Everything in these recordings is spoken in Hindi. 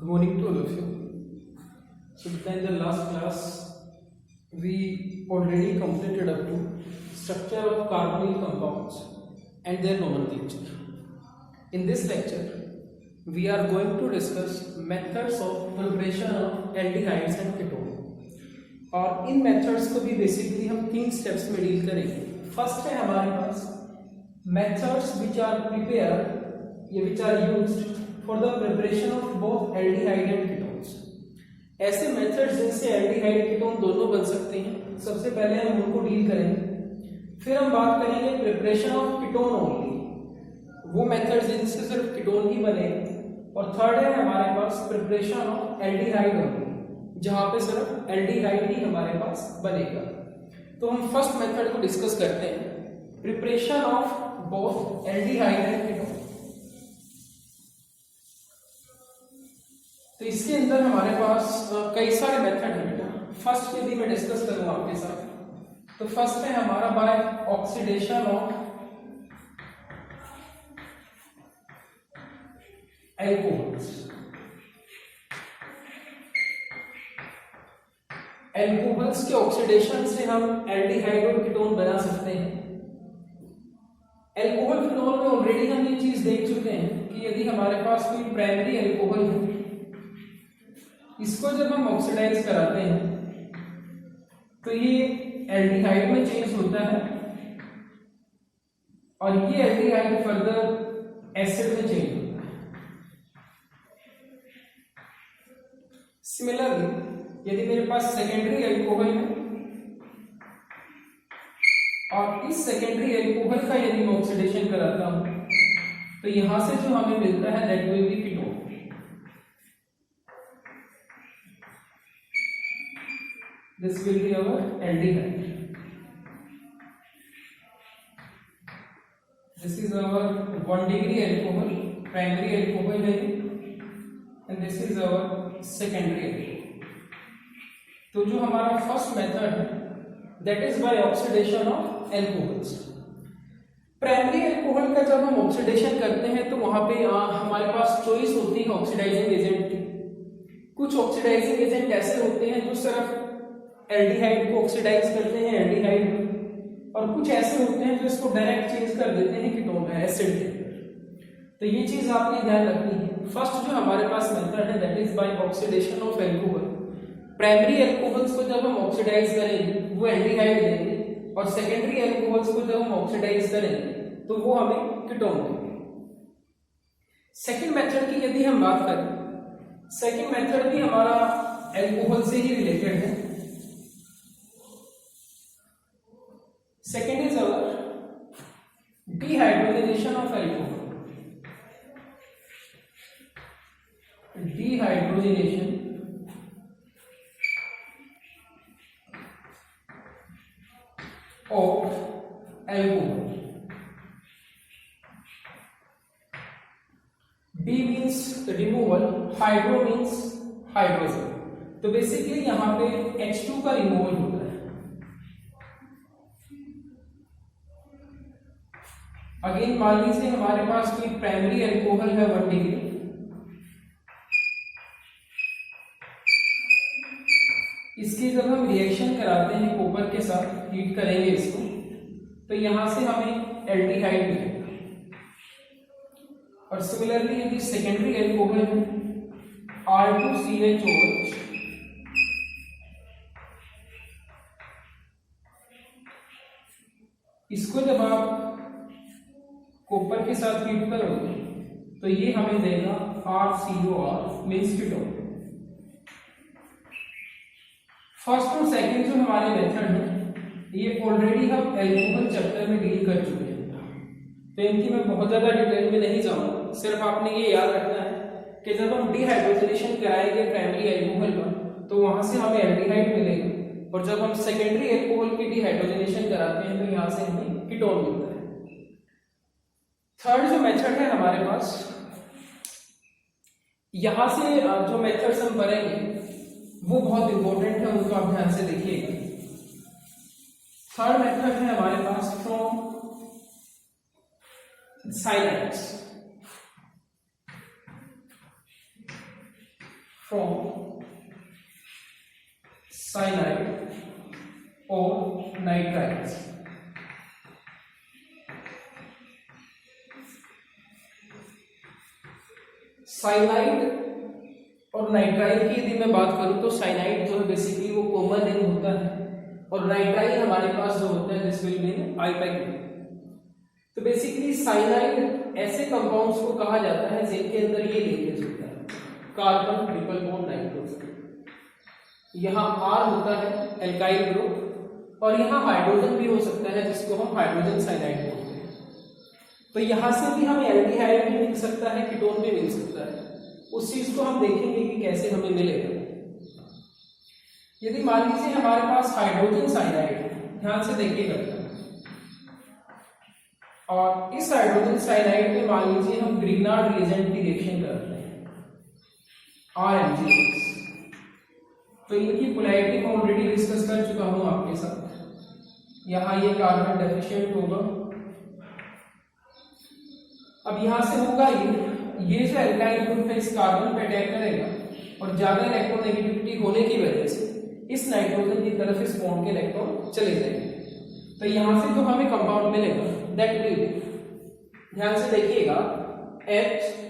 Good morning to all of you. So in the last class, we already completed up to structure of carbonyl compounds and their nomenclature. In this lecture, we are going to discuss methods of preparation of aldehydes and ketone. और इन मेथड्स को भी बेसिकली हम 3 स्टेप्स में डील करेंगे. फर्स्ट है हमारे पास मेथड्स विच आर प्रिपेयर या which are used for the preparation of both aldehyde and ketones. ऐसे मेथड्स जिनसे एल्डिहाइड कीटोन दोनों बन सकते हैं, सबसे पहले हम उनको डील करेंगे. फिर हम बात करेंगे प्रिपरेशन ऑफ कीटोन ओनली, वो मेथड्स जिनसे सिर्फ कीटोन ही बनेगा. और थर्ड है हमारे पास प्रिपरेशन ऑफ एल्डिहाइड ओनली, जहां पे सिर्फ एल्डिहाइड ही हमारे पास बनेगा. तो हम फर्स्ट मेथड को डिस्कस करते हैं, preparation of both aldehyde and ketone. तो इसके अंदर हमारे पास कई सारे मेथड हैं बेटा. फर्स्ट यदि मैं डिस्कस करूं आपके साथ, तो फर्स्ट है हमारा by oxidation of alcohols. Alcohols के ऑक्सीडेशन से हम एल्डिहाइड और कीटोन बना सकते हैं. एल्कोहल फिनोल में ऑलरेडी हम ये चीज देख चुके हैं कि यदि हमारे पास कोई प्राइमरी एल्कोहल है, इसको जब हम ऑक्सीडाइज कराते हैं तो ये एल्डिहाइड में चेंज होता है और ये एल्डिहाइड फर्दर एसिड में चेंज होता है. सिमिलरली यदि मेरे पास सेकेंडरी एल्कोहल है और इस सेकेंडरी एल्कोहल का यदि मैं ऑक्सीडेशन कराता हूं, तो यहां से जो हमें मिलता है that will B ketone. This will be our aldehyde. This is our 1 degree alcohol, primary alcohol है, and this is our secondary alcohol. तो जो हमारा फर्स्ट मेथड है that is by oxidation of alcohols. Primary alcohol का जब हम ऑक्सीडेशन करते हैं तो वहां पे हमारे पास चॉइस होती है ऑक्सीडाइजिंग एजेंट की. कुछ ऑक्सीडाइजिंग एजेंट ऐसे होते हैं जो सिर्फ एल्डिहाइड को ऑक्सीडाइज करते हैं एल्डिहाइड में, और कुछ ऐसे होते हैं जो इसको डायरेक्ट चेंज कर देते हैं कीटोन में, एसिड के. तो ये चीज आपने ध्यान रखनी है. फर्स्ट जो हमारे पास मेथड है that is by oxidation of alcohol. Primary alcohols को जब हम ऑक्सीडाइज करेंगे वो एल्डिहाइड देंगे, और सेकेंडरी एल्कोहल्स को जब हम ऑक्सीडाइज करेंगे तो वो हमें कीटोन देंगे. सेकेंड मेथड की यदि हम बात करें, सेकेंड मेथड भी हमारा एल्कोहल से ही रिलेटेड है. Second is our dehydrogenation of alcohol. Dehydrogenation of alcohol. D means removal, hydro means hydrogen. तो बेसिकली यहां पे H2 का रिमूवल होता है. अगेन मान लीजिए हमारे पास कोई प्राइमरी एल्कोहल है 1 डिग्री, इसकी जब हम रिएक्शन कराते हैं कॉपर के साथ, हीट करेंगे इसको, तो यहां से हमें एल्डिहाइड मिलेगा. और सिमिलरली यदि सेकेंडरी एल्कोहल है R2CHOH, इसको जब आप कॉपर के साथ हीट करोगे तो ये हमें देगा RCOR मींस कीटोन. फर्स्ट और सेकंड जो हमारे मेथड है ये ऑलरेडी हम एल्कोहल चैप्टर में डील कर चुके हैं, तो इनकी मैं बहुत ज्यादा डिटेल में नहीं जाऊंगा. सिर्फ आपने ये याद रखना है कि जब हम डिहाइड्रोजनेशन कराएंगे प्राइमरी एल्कोहल का तो वहां से हमें एल्डिहाइड मिलेगा, और जब हम सेकेंडरी एल्कोहल की डिहाइड्रोजनेशन कराते हैं तो यहां से हमें कीटोन मिलता है. थर्ड जो मेथड है हमारे पास, यहां से जो मेथड्स हम करेंगे वो बहुत इंपॉर्टेंट है, उनको आप ध्यान से देखिएगा. थर्ड मेथड है हमारे पास from silence. from cyanide or nitriles. Cyanide और नाइट्राइल की यदि मैं बात करूं तो साइनाइड जो है बेसिकली वो कॉमन रिंग होता है और नाइट्राइल हमारे पास जो होता है दिस विल बी आइपैक। तो बेसिकली साइनाइड ऐसे कंपाउंड्स को कहा जाता है जिनके अंदर ये लिंकेज होता है कार्बन ट्रिपल बॉन्ड नाइट्रोजन, यहाँ R होता है एल्काइल ग्रुप और यहाँ हाइड्रोजन भी हो सकता है जिसको हम हाइड्रोजन साइनाइड बोलते हैं। तो यहाँ से भी हमें एल्डिहाइड भी मिल सकता है, कीटोन भी मिल सकता है। उस चीज को हम देखेंगे कि कैसे हमें मिलेगा। यदि मान लीजिए हमारे पास हाइड्रोजन साइनाइड, ध्यान से देखिएगा, और इस हाइड्रोजन साइनाइड में मान लीजिए हम ग्रिग्नार्ड रिएजेंट की रिएक्शन करते हैं RMgX, तो इनकी पोलैरिटी मैं ऑलरेडी डिस्कस कर चुका हूं आपके साथ। यहाँ ये कार्बन डेफिशिएंट होगा। अब यहां से होगा ये जो एल्काइल ग्रुप है इस कार्बन पे अटैक करेगा और ज्यादा इलेक्ट्रोनेगेटिविटी होने की वजह से इस नाइट्रोजन की तरफ इस बॉन्ड के इलेक्ट्रॉन चले जाएंगे। तो यहां से जो हमें कंपाउंड मिलेगा दैट विल, ध्यान से देखिएगा, HC,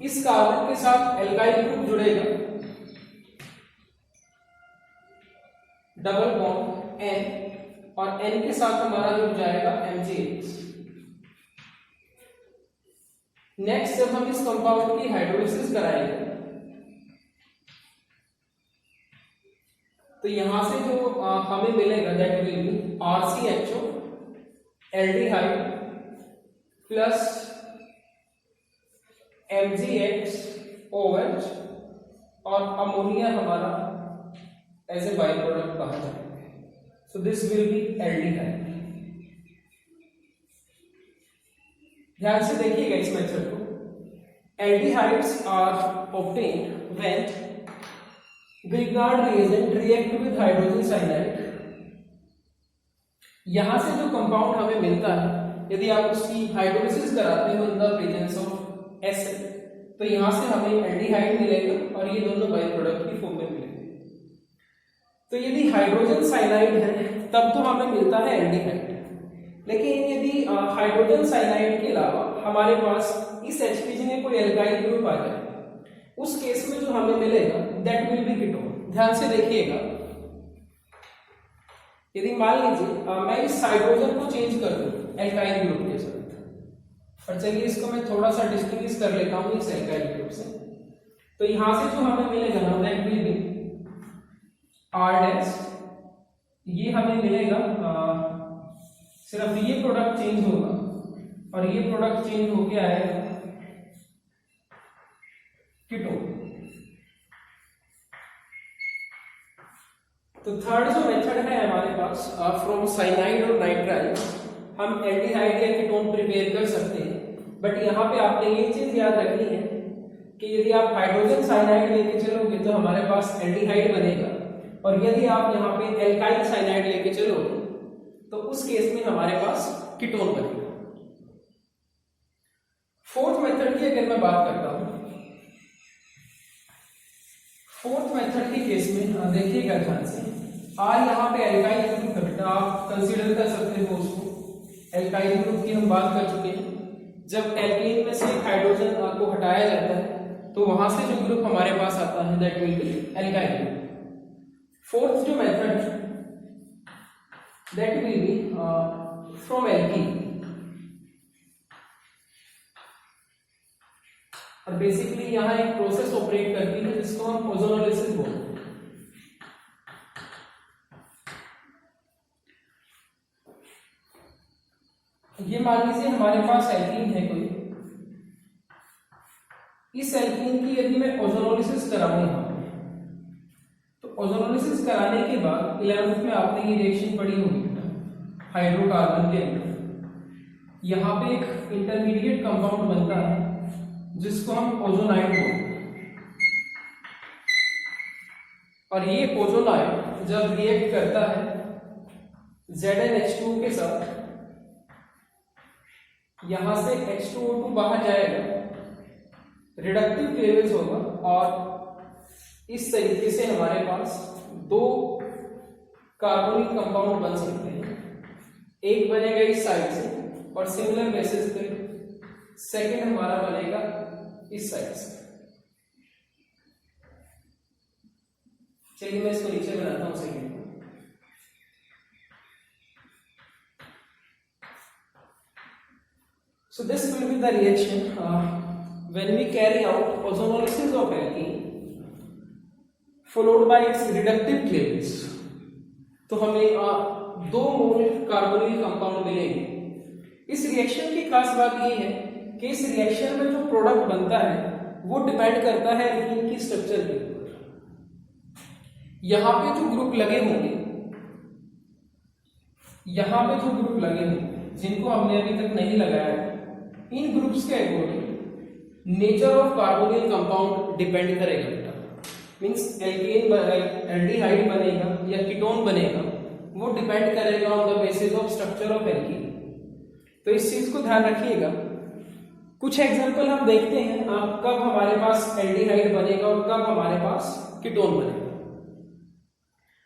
इस कार्बन के साथ एल्काइल ग्रुप जुड़ेगा, डबल बॉन्ड N, और N के साथ हमारा जुड़ जाएगा MgX। नेक्स्ट जब हम इस कंपाउंड की हाइड्रोलिसिस कराएंगे तो यहां से जो हमें मिलेगा that will be RCHO aldehyde plus MgX OH और अमोनिया हमारा एज ए बाई प्रोडक्ट बाहर जाएगा। So this will be aldehyde. ध्यान से देखिएगा इस मेथड को। Aldehydes are obtained when Grignard reagent react with hydrogen cyanide. यहां से जो कंपाउंड हमें मिलता है यदि आप उसकी हाइड्रोलिसिस कराते हो in the presence of acid, तो यहां से हमें एल्डिहाइड मिलेगा और ये दोनों बाई प्रोडक्ट की फॉर्म में मिलेंगे। तो यदि हाइड्रोजन साइनाइड है तब तो हमें मिलता है एल्डिहाइड, लेकिन यदि हाइड्रोजन साइनाइड के अलावा हमारे पास इस HPG में कोई एल्काइल ग्रुप आ जाए उस केस में जो हमें मिलेगा दैट विल बी कीटोन। ध्यान से देखिएगा, यदि मान लीजिए मैं इस हाइड्रोजन को चेंज कर दूं एल्काइल ग्रुप के साथ, और चलिए इसको मैं थोड़ा सा डिस्टिंग्विश कर लेता हूं इस एल्काइल ग्रुप से, तो यहां से जो हमें मिलेगा ना दैट विल बी R-, ये हमें मिलेगा सिर्फ ये प्रोडक्ट चेंज होगा और ये प्रोडक्ट चेंज होके आएगा कीटोन। तो थर्ड जो मेथड है हमारे पास फ्रॉम साइनाइड और नाइट्राइल, हम एल्डिहाइड या कीटोन प्रिपेयर कर सकते हैं। बट यहाँ पे आपने ये चीज याद रखनी है कि यदि आप हाइड्रोजन साइनाइड लेके चलोगे तो हमारे पास एल्डिहाइड बनेगा, और यदि आप यहाँ पे एल्काइल साइनाइड लेके चलोगे तो उस केस में हमारे पास कीटोन बनेगा। फोर्थ मेथड की अगर मैं बात करता हूं, फोर्थ मेथड के केस में देखिएगा ध्यान से, R यहाँ पे एल्काइल ग्रुप घटना आप कंसीडर कर सकते हो उसको। एल्काइल ग्रुप की हम बात कर चुके हैं। जब एल्कीन में से एक हाइड्रोजन को हटाया जाता है तो वहां से जो ग्रुप हमारे पास आता है that will be alkyl group. Fourth जो method that will be from alkene, और बेसिकली यहां एक प्रोसेस ऑपरेट करती है जिसको हम ओजोनोलिसिस बोलते हैं। ये मान लीजिए हमारे पास एल्कीन है कोई, इस एल्कीन की यदि मैं ओजोनोलिसिस कराऊंगा तो ओजोनोलिसिस कराने के बाद 11th में आपने ये रिएक्शन पढ़ी होगी हाइड्रोकार्बन के अंदर, यहाँ पे एक इंटरमीडिएट कंपाउंड बनता है जिसको हम ओजोनाइड बोलते हैं, और ये ओजोनाइड जब रिएक्ट करता है ZnH2 के साथ, यहां से H2O2 बाहर जाएगा रिडक्टिव क्लीवेज होगा और इस तरीके से हमारे पास दो कार्बोनिक कंपाउंड बन सकते हैं। एक बनेगा इस साइड से और सिमिलर बेसिस पे सेकेंड हमारा बनेगा इस साइड से। चलिए मैं इसको नीचे बनाता हूं सेकेंड को। So this will be the reaction when we carry out ozonolysis of alkene followed by its reductive cleavage। तो हमें 2 मोल कार्बोनिल कंपाउंड मिलेंगे। इस रिएक्शन की खास बात यह है कि इस रिएक्शन में जो प्रोडक्ट बनता है वो डिपेंड करता है एल्कीन की स्ट्रक्चर के ऊपर। यहां पे जो ग्रुप लगे होंगे, यहां पे जो ग्रुप लगे होंगे जिनको हमने अभी तक नहीं लगाया है, इन ग्रुप्स के according nature of carbonyl compound depend करेगा बेटा। मींस एल्केन एल्डिहाइड बनेगा या कीटोन बनेगा, वो डिपेंड करेगा on the basis of structure of alkene. तो इस चीज को ध्यान रखिएगा। कुछ एग्जांपल हम देखते हैं कब हमारे पास एल्डिहाइड बनेगा और कब हमारे पास कीटोन बनेगा।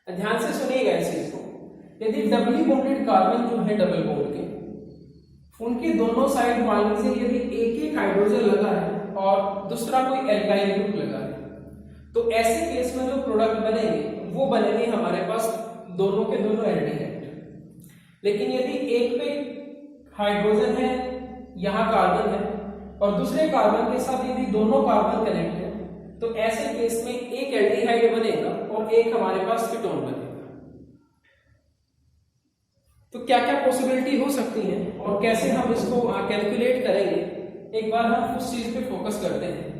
ध्यान से सुनिएगा इस चीज को। यदि डबली बॉन्डेड कार्बन जो है डबल बॉन्ड के, उनके दोनों साइड मान लीजिए यदि एक एक हाइड्रोजन लगा है और दूसरा कोई एल्काइल ग्रुप लगा है, तो ऐसे केस में जो प्रोडक्ट बनेंगे वो बनेंगे हमारे पास दोनों के दोनों एल्डिहाइड। लेकिन यदि एक पे हाइड्रोजन है, यहाँ कार्बन है और दूसरे कार्बन के साथ यदि दोनों कार्बन कनेक्ट है, तो ऐसे केस में एक एल्डिहाइड बनेगा और एक हमारे पास कीटोन बनेगा। तो क्या क्या पॉसिबिलिटी हो सकती है और कैसे हम इसको कैलकुलेट करेंगे, एक बार हम उस चीज पे फोकस करते हैं।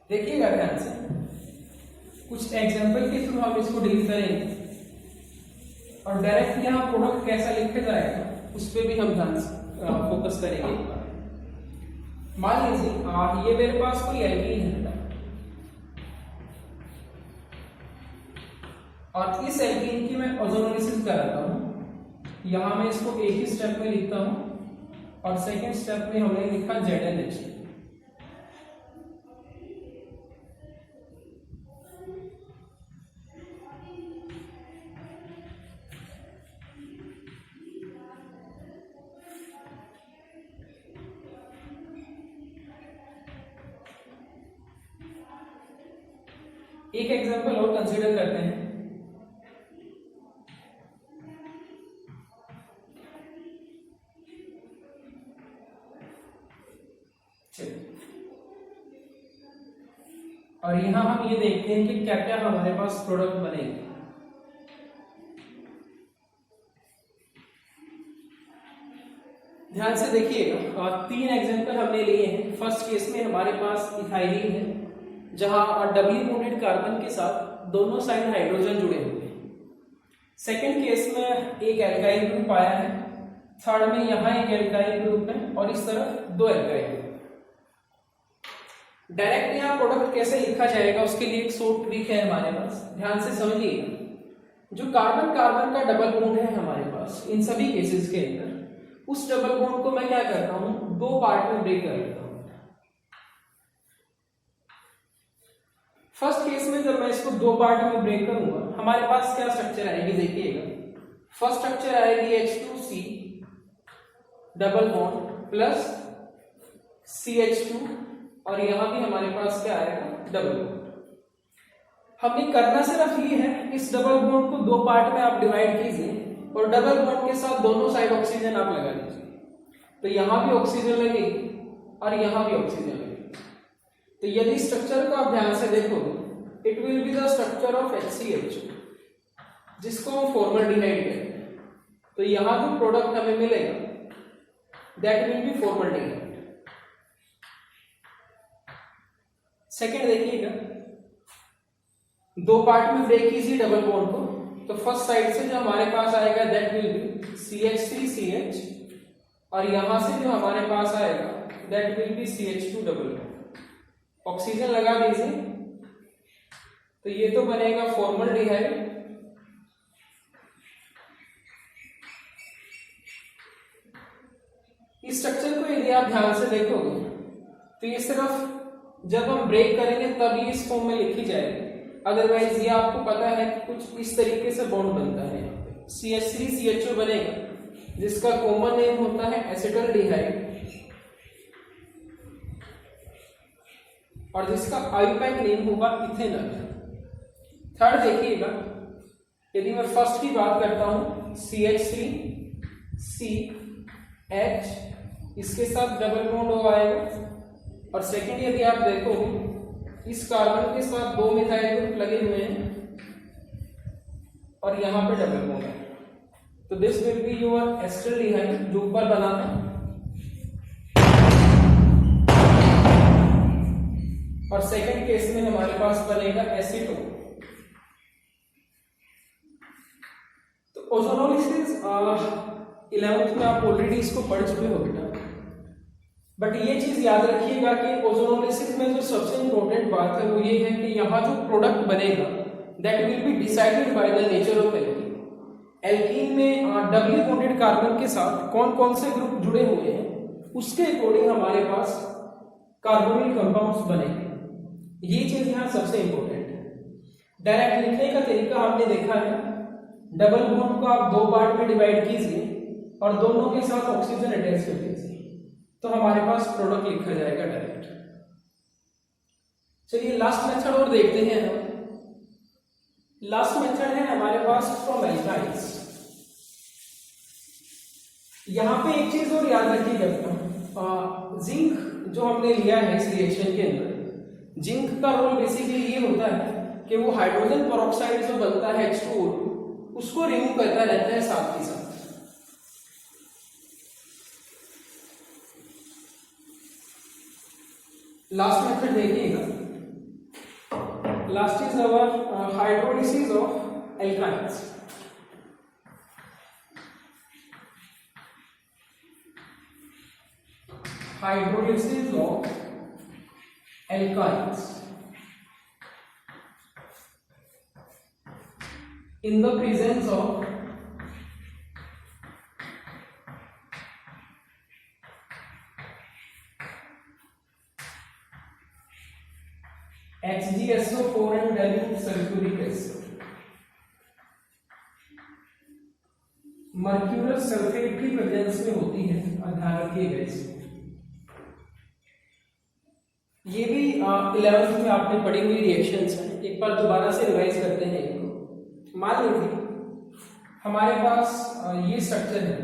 देखिएगा ध्यान से, कुछ एग्जांपल के थ्रू हम इसको डील करेंगे और डायरेक्ट यहाँ प्रोडक्ट कैसा लिखा जाएगा उस पर भी हम ध्यान से फोकस करेंगे। मान लीजिए ये मेरे पास कोई एल्कीन है और इस एल्कीन की मैं ओजोनोलिसिस कराता हूं। यहां मैं इसको एक ही स्टेप में लिखता हूं और सेकंड स्टेप में हमने लिखा ZnH। एक एग्जांपल और कंसीडर करते हैं। और यहां हम ये देखते हैं कि क्या क्या हमारे पास प्रोडक्ट बनेंगे। ध्यान से देखिएगा और 3 एग्जांपल हमने लिए हैं। फर्स्ट केस में हमारे पास इथाइलिन है जहां डबली बॉन्डेड कार्बन के साथ दोनों साइड हाइड्रोजन जुड़े हुए हैं। सेकंड केस में एक एल्काइल ग्रुप आया है, थर्ड में यहां एक एल्काइल ग्रुप है और इस तरफ 2 एल्काइल ग्रुप। डायरेक्ट यहाँ प्रोडक्ट कैसे लिखा जाएगा उसके लिए एक शॉर्ट ट्रिक है हमारे पास। ध्यान से समझिएगा। जो कार्बन कार्बन का डबल बॉन्ड है हमारे पास इन सभी केसेस के अंदर, उस डबल बॉन्ड को मैं क्या करता हूं, 2 पार्ट में ब्रेक कर लेता हूं। फर्स्ट केस में जब मैं इसको 2 पार्ट में ब्रेक करूंगा, हमारे पास क्या स्ट्रक्चर आएगी देखिएगा। फर्स्ट स्ट्रक्चर आएगी H2C double bond plus CH2 और यहां भी हमारे पास क्या आएगा, डबल बॉन्ड। हमें करना सिर्फ ये है, इस डबल बॉन्ड को 2 पार्ट में आप डिवाइड कीजिए और डबल बॉन्ड के साथ दोनों साइड ऑक्सीजन आप लगा दीजिए। तो यहां भी ऑक्सीजन लगेगी और यहां भी ऑक्सीजन लगेगी। तो यदि स्ट्रक्चर को आप ध्यान से देखोगे, it will be the structure of HCH जिसको हम फॉर्मल्डिहाइड कहते हैं। तो यहां जो प्रोडक्ट हमें मिलेगा that will B formaldehyde. Second देखिएगा, 2 पार्ट में ब्रेक कीजिए डबल बॉन्ड को। तो फर्स्ट साइड से जो हमारे पास आएगा दैट विल बी CH3CH और यहां से जो हमारे पास आएगा that will B CH2 double bond. Oxygen लगा दीजिए तो ये तो बनेगा फॉर्मल्डिहाइड इस स्ट्रक्चर को यदि आप ध्यान से देखोगे तो ये सिर्फ जब हम ब्रेक करेंगे तब ये इस फॉर्म में लिखी जाएगी, अदरवाइज ये आपको पता है कि कुछ इस तरीके से बॉन्ड बनता है। CH3CHO बनेगा जिसका कॉमन नेम होता है एसिटल्डिहाइड और जिसका आईयूपैक नेम होगा इथेनॉल। थर्ड देखिएगा, यदि मैं फर्स्ट की बात करता हूं CH3CH, इसके साथ डबल बॉन्ड हो आएगा। और सेकंड यदि आप देखो इस कार्बन के साथ 2 मिथाइल ग्रुप लगे हुए हैं और यहां पे डबल बॉन्ड है, तो this will be your acetaldehyde जो ऊपर बना था। और सेकंड केस में हमारे पास बनेगा एसीटोन। तो ओजोनोलिसिस 11th में आप ऑलरेडी इसको पढ़ चुके हो बेटा, बट ये चीज याद रखिएगा कि ओजोनोलिसिस में जो सबसे इंपॉर्टेंट बात है वो ये है कि यहाँ जो प्रोडक्ट बनेगा that will be decided by the nature of alkene. Alkene में डबली बॉन्डेड कार्बन के साथ कौन कौन से ग्रुप जुड़े हुए हैं उसके अकॉर्डिंग हमारे पास कार्बोनिल कंपाउंड्स बनेंगे। ये चीज यहाँ सबसे इंपॉर्टेंट है। डायरेक्ट लिखने का तरीका हमने देखा है, डबल बॉन्ड को आप 2 पार्ट में डिवाइड कीजिए और दोनों के साथ ऑक्सीजन अटैच कर दीजिए, तो हमारे पास प्रोडक्ट लिखा जाएगा डायरेक्ट। चलिए लास्ट मेथड और देखते हैं हम। लास्ट मेथड है हमारे पास फ्रॉम एल्काइन्स। यहां पे एक चीज और याद रखिएगा, जिंक जो हमने लिया है इस रिएक्शन के अंदर, जिंक का रोल बेसिकली ये होता है कि वो हाइड्रोजन पेरोक्साइड जो बनता है H2O उसको रिमूव करता रहता है साथ के साथ। लास्ट मेथड देखिएगा, last is our hydrolysis of alkynes. Hydrolysis of alkynes in the presence of HgSO4 and dilute sulfuric acid। Mercurous sulphate की प्रेजेंस में होती है, ध्यान रखिएगा इसको। ये भी 11th में आपने पढ़ी हुई रिएक्शंस हैं, एक बार दोबारा से रिवाइज करते हैं इनको। मान लीजिए हमारे पास ये स्ट्रक्चर है,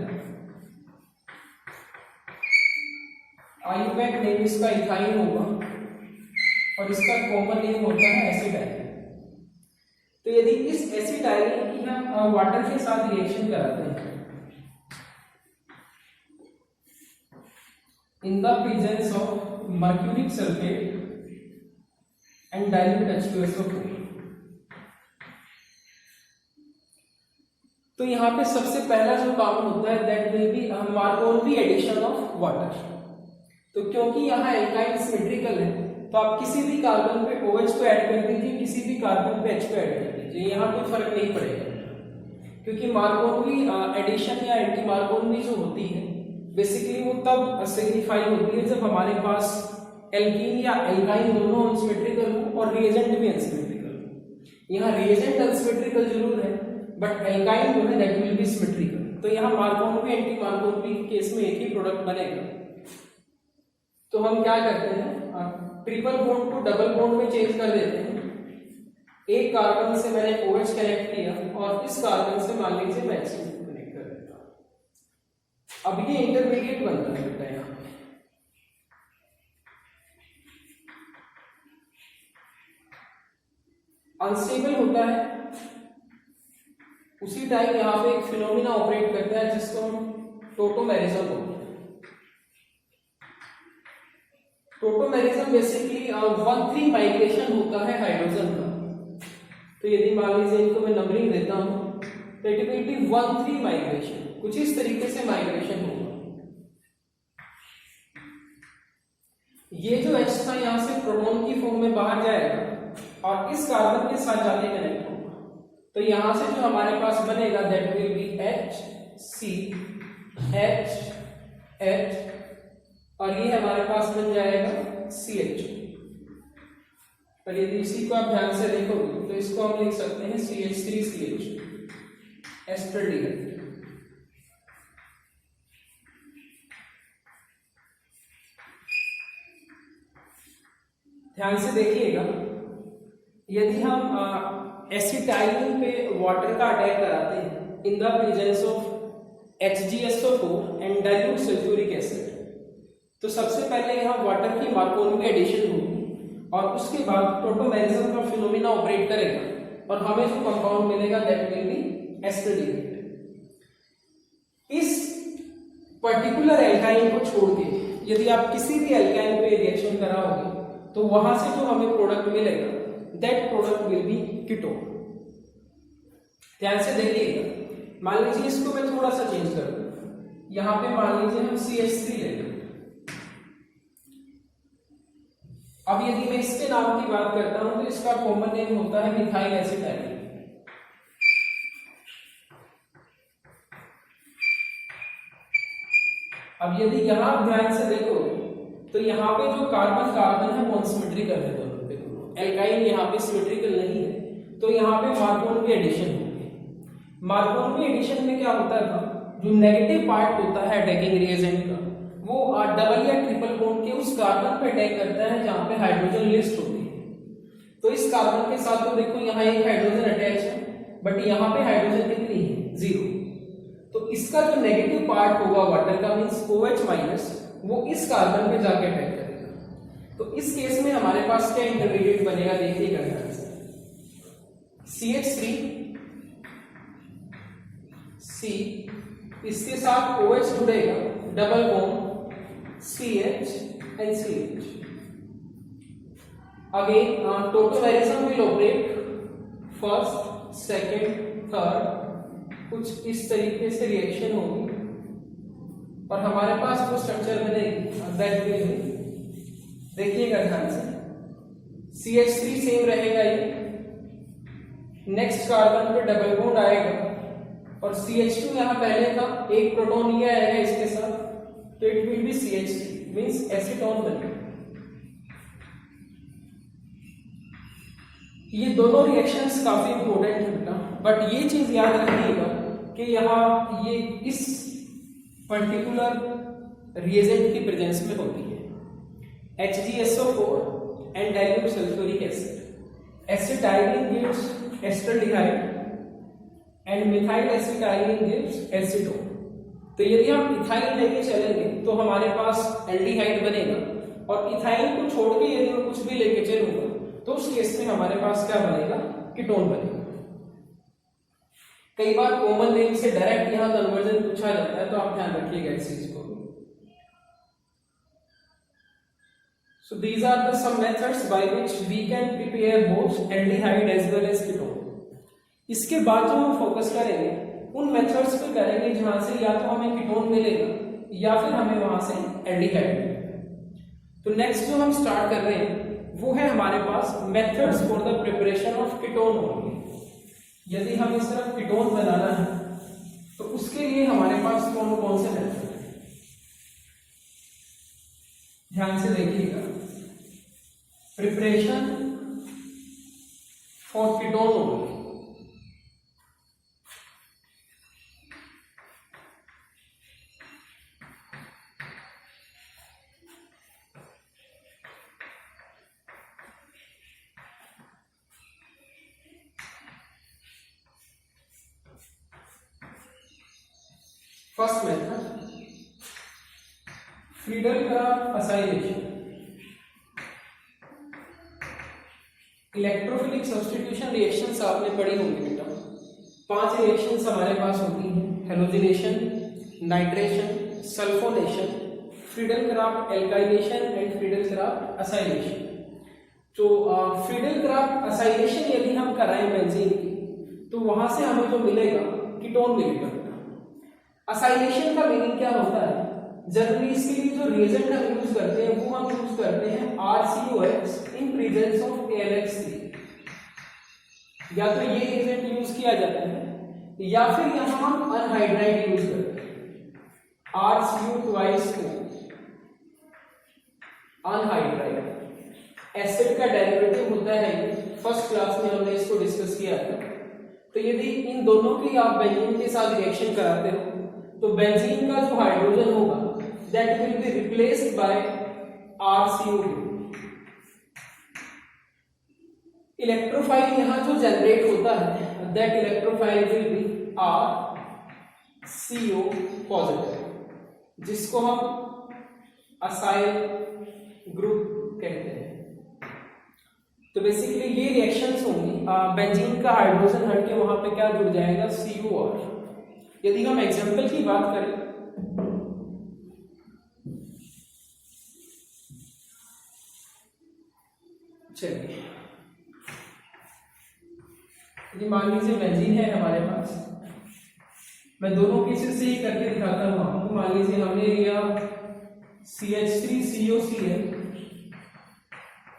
आईयूपैक नेम इसका इथाइन होगा और इसका कॉमन नेम होता है एसिडाइल। तो यदि इस एसिडाइल की हम वाटर के साथ रिएक्शन कराते हैं in the presence of mercuric sulfate and dilute H2SO4, तो यहां पे सबसे पहला जो काम होता है that will be Markovnikov addition of water. तो क्योंकि यहाँ एल्काइन सिमेट्रिकल है तो आप किसी भी कार्बन पे OH को ऐड कर दीजिए, किसी भी कार्बन पे H को ऐड कर दीजिए, यहाँ कोई फर्क नहीं पड़ेगा। क्योंकि मार्कोनी एडिशन या एंटी मार्कोनी जो होती है बेसिकली वो तब सिग्निफाई होती है जब हमारे पास एल्कीन या एल्काइन दोनों अनसिमेट्रिकल हो और रिएजेंट भी अनसिमेट्रिकल हो। यहाँ रिएजेंट अनसिमेट्रिकल जरूर है बट एल्काइन जो है दैट विल बी सिमेट्रिकल। तो यहाँ मार्कोनी एंटी मार्कोनी के केस में एक ही प्रोडक्ट बनेगा। तो हम क्या करते हैं, ट्रिपल बॉन्ड को डबल बॉन्ड में चेंज कर देते हैं। एक कार्बन से मैंने OH कनेक्ट किया और इस कार्बन से मान लीजिए मैं H कनेक्ट कर देता हूं। अब ये इंटरमीडिएट बनता है बेटा, यहाँ अनस्टेबल होता है। उसी टाइम यहाँ पे एक फिनोमिना ऑपरेट करता है जिसको हम टोटोमेरिज्म बोलते हैं। टोटोमेरिज्म बेसिकली 1-3 माइग्रेशन होता है हाइड्रोजन का। तो यदि मान लीजिए इनको मैं नंबरिंग देता हूं तो इट विल बी 1-3 माइग्रेशन, कुछ इस तरीके से माइग्रेशन होगा। ये जो H था यहां से प्रोटॉन की फॉर्म में बाहर जाएगा और इस कार्बन के साथ जाके कनेक्ट होगा। तो यहां से जो हमारे पास बनेगा that will B H C H H और ये हमारे पास बन जाएगा CH। और यदि इसी को आप ध्यान से देखोगे तो इसको हम लिख सकते हैं CH3CH एस्टरडीहाइड। ध्यान से देखिएगा, यदि हम एसिटाइलिन पे वाटर का अटैक कराते हैं in the presence of HgSO4 and dilute sulphuric acid, तो सबसे पहले यहाँ वाटर की मार्कोनी एडिशन होगी और उसके बाद टोटोमेरिज्म का फिनोमेना ऑपरेट करेगा और हमें जो कंपाउंड मिलेगा दैट विल बी एस्टरडीहाइड। इस पर्टिकुलर एल्काइन को छोड़ के यदि आप किसी भी एल्काइन पे रिएक्शन कराओगे तो वहां से जो हमें प्रोडक्ट मिलेगा that product will be ketone. ध्यान से देखिएगा, मान लीजिए इसको मैं थोड़ा सा चेंज कर दूं, यहां पे मान लीजिए हम CH3 ले लें। अब यदि मैं इसके नाम की बात करता हूं तो इसका कॉमन नेम होता है मिथाइल एसिटाइलिन। अब यदि यहां ध्यान से देखो तो यहाँ पे जो कार्बन कार्बन है वो अनसिमेट्रिकल है दोनों पे, एल्काइन यहाँ पे सिमेट्रिकल नहीं है, तो यहाँ पे मार्कोनी एडिशन होगी। मार्कोनी एडिशन में क्या होता था, जो नेगेटिव पार्ट होता है अटैकिंग रिएजेंट का वो डबल या ट्रिपल बॉन्ड के उस कार्बन पे अटैक करता है जहाँ पे हाइड्रोजन लिस्ट होती है। तो इस कार्बन के साथ तो देखो यहाँ एक हाइड्रोजन अटैच है, बट यहाँ पे हाइड्रोजन कितनी है, 0। तो इसका जो नेगेटिव पार्ट होगा वाटर का मींस OH माइनस, वो इस कार्बन पे जाके अटैक करेगा। तो इस केस में हमारे पास क्या इंटरमीडिएट बनेगा, देखिएगा ध्यान से, CH3 C, इसके साथ OH जुड़ेगा, double bond CH and CH। Again tautomerism will operate first, second, third, कुछ इस तरीके से रिएक्शन होगी और हमारे पास जो स्ट्रक्चर बनेगी दैट विल बी, देखिएगा ध्यान से, CH3 सेम रहेगा ये, नेक्स्ट कार्बन पे डबल बॉन्ड आएगा और CH2 यहाँ पहले था, एक प्रोटॉन ये आएगा इसके साथ, तो it will be CH3 means acetone बनेगा। ये दोनों रिएक्शंस काफी इंपॉर्टेंट है बेटा, बट ये चीज याद रखिएगा कि यहाँ ये इस पर्टिकुलर रिएजेंट की प्रेजेंस में होती है HgSO4 and dilute sulphuric acid. Acetylene gives acetaldehyde and methyl acetylene gives acetone. तो यदि हम इथाइल लेके चलेंगे तो हमारे पास एल्डिहाइड बनेगा और इथाइल को छोड़ के यदि मैं कुछ भी लेके चलूंगा तो उस केस में हमारे पास क्या बनेगा, कीटोन बनेगा। कई बार कॉमन नेम से डायरेक्ट यहां कन्वर्जन पूछा जाता है, तो आप ध्यान रखिएगा इस चीज को। So these are the some methods by which we can prepare both aldehyde as well as ketone. इसके बाद जो हम फोकस करेंगे उन मेथड्स पे करेंगे जहां से या तो हमें कीटोन मिलेगा या फिर हमें वहां से एल्डिहाइड मिलेगा। तो नेक्स्ट जो हम स्टार्ट कर रहे हैं वो है हमारे पास methods for the preparation of ketone only. यदि हम इस तरफ कीटोन बनाना है तो उसके लिए हमारे पास कौन कौन से मेथड है, ध्यान से देखिएगा। Preparation for ketone only, first method Friedel-Crafts acylation. Electrophilic substitution reactions आपने पढ़ी होंगी बेटा। 5 रिएक्शंस हमारे पास होती हैं, halogenation, nitration, sulphonation, Friedel-Crafts alkylation and Friedel-Crafts acylation. तो फ्रीडल-क्राफ्ट असाइलेशन यदि हम कराएं बेंजीन की तो वहां से हमें जो मिलेगा कीटोन मिलेगा। असाइलेशन का मीनिंग क्या होता है, जनरली इसके लिए जो रिएजेंट हम यूज करते हैं वो हम यूज करते हैं RCOX in presence of AlX3। या तो ये रिएजेंट यूज किया जाता है या फिर यहां हम अनहाइड्राइड यूज करते हैं। RCO twice O anhydride acid का डेरिवेटिव होता है। फर्स्ट क्लास में हमने इसको डिस्कस किया था। तो यदि इन दोनों की आप बेंजीन के साथ रिएक्शन कराते हो तो बेंजीन का जो हाइड्रोजन होगा that will be replaced by RCO2। Electrophile यहां जो जनरेट होता है that electrophile will be RCO positive, जिसको हम असाइल ग्रुप कहते हैं। तो बेसिकली ये रिएक्शंस होंगी, बेंजीन का हाइड्रोजन हट के वहां पे क्या जुड़ जाएगा CO। और यदि हम एग्जांपल की बात करें चलिए, यदि मान लीजिए बेंजीन है हमारे पास, मैं दोनों केसेस से ही करके दिखाता हूं आपको। मान लीजिए हमने लिया CH3COCl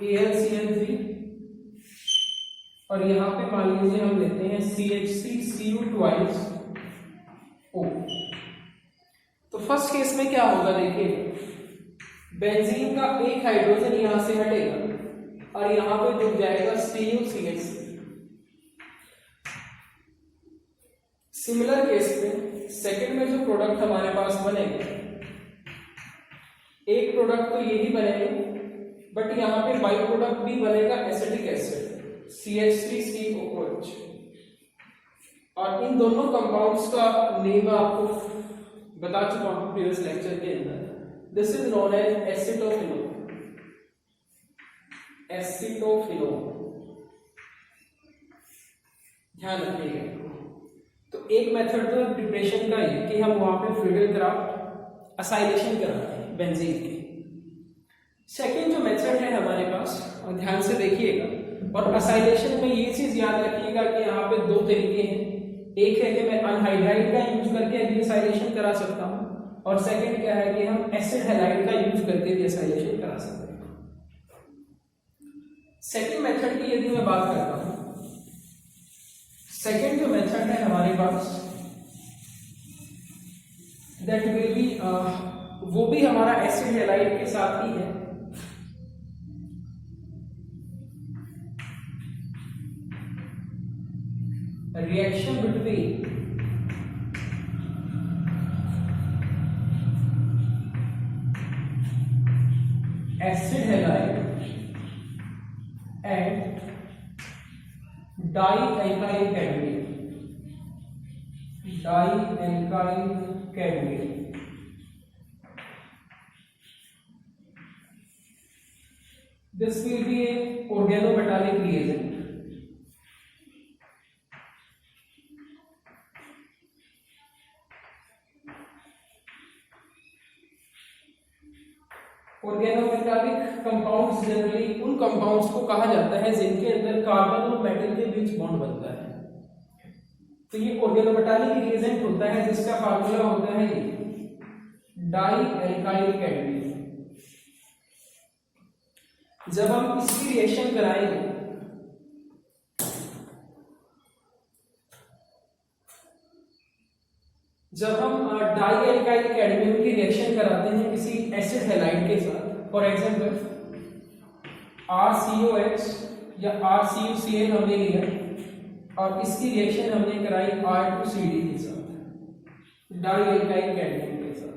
AlCl3 और यहां पे मान लीजिए हम लेते हैं CH3Cu twice O। तो फर्स्ट केस में क्या होगा देखिए, बेंजीन का एक हाइड्रोजन यहां से हटेगा और यहां पे जुड़ जाएगा CuCH3। सिमिलर केस में सेकंड में जो प्रोडक्ट हमारे पास बनेगा, एक प्रोडक्ट तो यही बनेगा बट यहां पे बाई प्रोडक्ट भी बनेगा एसिटिक एसिड CH3COOH। और इन दोनों कंपाउंड्स का नेम आपको बता चुका हूं प्रीवियस लेक्चर के अंदर। This is known as acetophenone. Acetophenone ध्यान रखिएगा। तो एक मेथड तो प्रिपरेशन का है कि हम वहां पे फ्लूइड असाइलेशन कराते हैं बेंजीन की। सेकेंड जो मेथड है हमारे पास, और ध्यान से देखिएगा, और असाइलेशन में ये चीज याद रखिएगा कि यहाँ पे दो तरीके हैं। एक है कि मैं अनहाइड्राइड का यूज करके भी असाइलेशन करा सकता हूँ, और सेकेंड क्या है कि हम एसिड हैलाइड का यूज करके भी असाइलेशन करा सकते हैं। सेकेंड मेथड की यदि मैं बात करता हूँ, सेकेंड जो मेथड है हमारे पास दैट विल बी वो भी हमारा एसिड हैलाइड के साथ ही है। Reaction between acid halide and dialkyl cadmium. Dialkyl cadmium this will be a organometallic reagent। Organometallic compounds generally उन कंपाउंड्स को कहा जाता है जिनके अंदर कार्बन और मेटल के बीच बॉन्ड बनता है। तो ये ऑर्गेनोमेटालिक रिएजेंट होता है जिसका फार्मूला होता है डाइएल्काइल कैडमियम। जब हम इसकी रिएक्शन कराएंगे जब हम डाइएल्काइल कैडमियम की रिएक्शन कराते हैं किसी एसिड हैलाइड के साथ, फॉर एग्जांपल RCOH या RCuCl हमने लिया और इसकी रिएक्शन हमने कराई R2CD के साथ, डाइएल्काइल कैडमियम के साथ,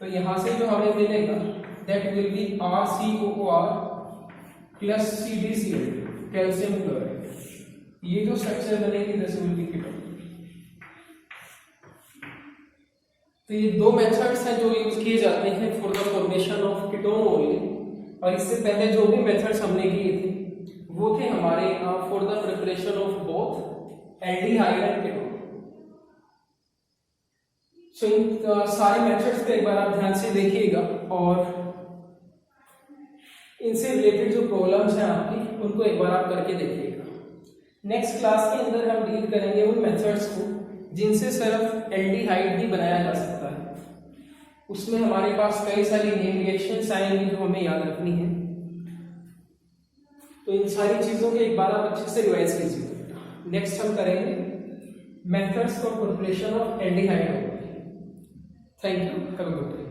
तो यहां से जो हमें मिलेगा that will B RCOOR plus CdCl calcium chloride. ये जो स्ट्रक्चर बनेगी दिस विल बी कीटोन। तो ये दो मेथड्स हैं जो यूज किए जाते हैं for the formation of ketone only, और इससे पहले जो भी मेथड्स हमने किए थे वो थे हमारे for the preparation of both aldehyde and ketone. So इन सारे मेथड्स पे एक बार आप ध्यान से देखिएगा और इनसे रिलेटेड जो प्रॉब्लम्स हैं आपकी उनको एक बार आप करके देखिएगा। नेक्स्ट क्लास के अंदर हम डील करेंगे उन मेथड्स को जिनसे सिर्फ एल्डिहाइड भी बनाया जा सकता है। उसमें हमारे पास कई सारी नेम रिएक्शंस आएंगी जो हमें याद रखनी है। तो इन सारी चीजों के एक बार आप अच्छे से रिवाइज कीजिए। नेक्स्ट हम करेंगे methods for preparation of aldehyde. Thank you. Have a good day.